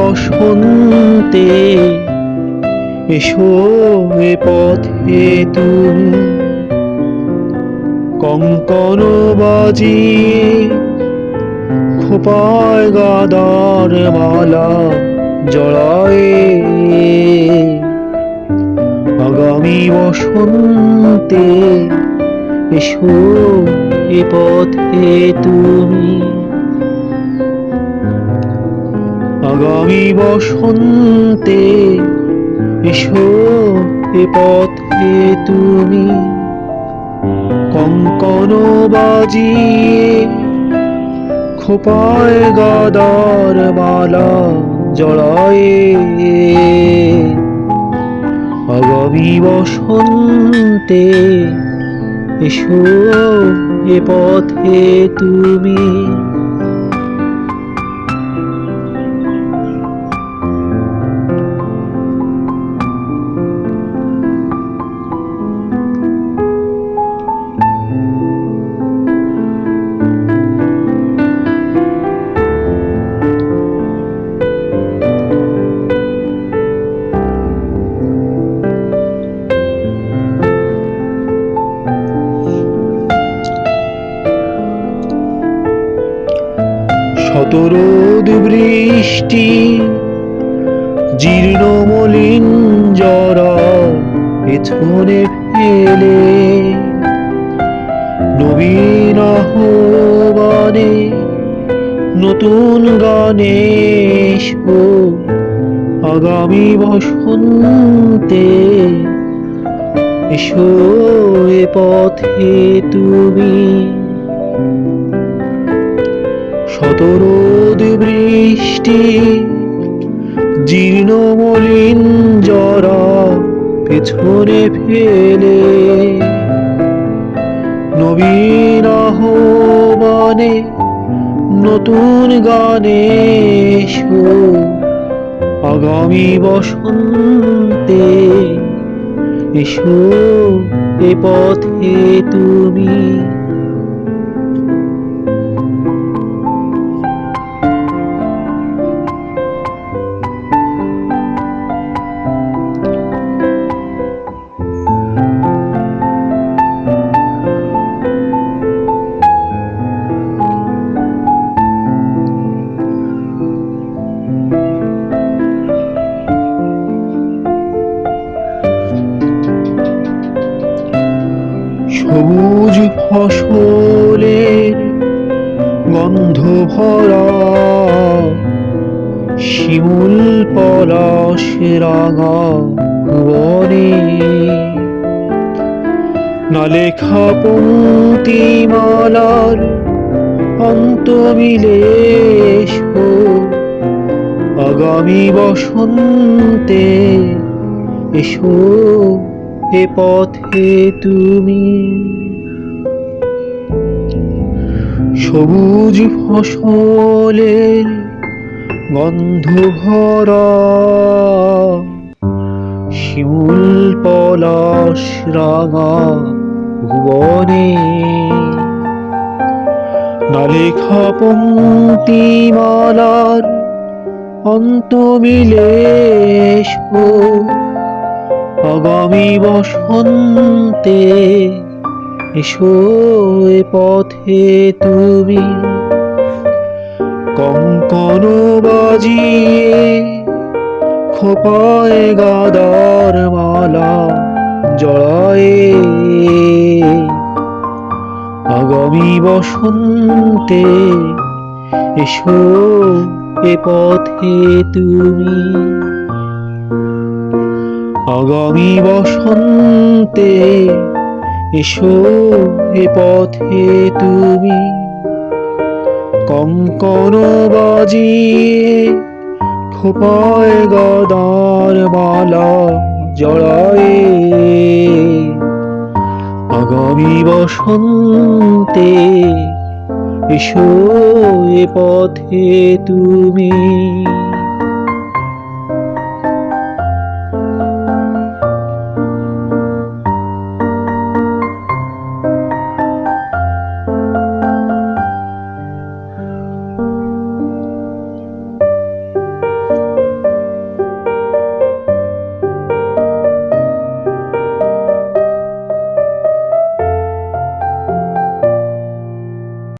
বসন্তে এসো এ পথে তুমি কঙ্কণ বাজিয়ে খোপায় গাদার মালা জড়ায়ে আগামী বসন্তে এসো এ পথে তুমি আগামী বসন্তে এসো এ পথে তুমি কঙ্কণ বাজিয়ে খোপায় গাদার মালা জড়ায়ে আগামী বসন্তে এসো এ পথে তুমি শতরোদ বৃষ্টি জীর্ণ মলিন জরা পেছনে ফেলে নবীন আহ্বানে নতুন গানে এসো আগামী বসন্তে এসো এ পথে তুমি শতরোদ বৃষ্টি জীর্ণ মলিন জরা পেছনে ফেলে নবীন আহ্বানে নতুন গানে এসো আগামী বসন্তে এসো এ পথে তুমি সবুজ ফসলের গন্ধ ভরা শিমুল পলাশ রাঙা ভুবনে না লেখা পঙ্ক্তিমালার অন্ত মিলে এসো আগামী বসন্তে এসো এ পথে তুমি সবুজ ফসলের গন্ধ ভরা শিমুল পলাশ রাঙা ভুবনে না লেখা পঙ্ক্তিমালার অন্ত মিলে এসো আগামী বসন্তে এসো এ পথে তুমি কঙ্কণ বাজিয়ে খোপায় গাদার মালা জড়ায়ে আগামী বসন্তে এসো এ পথে তুমি আগামী বসন্তে এসো এ পথে তুমি কঙ্কণ বাজিয়ে খোপায় গাদার মালা জড়ায়ে আগামী বসন্তে এসো এ পথে তুমি।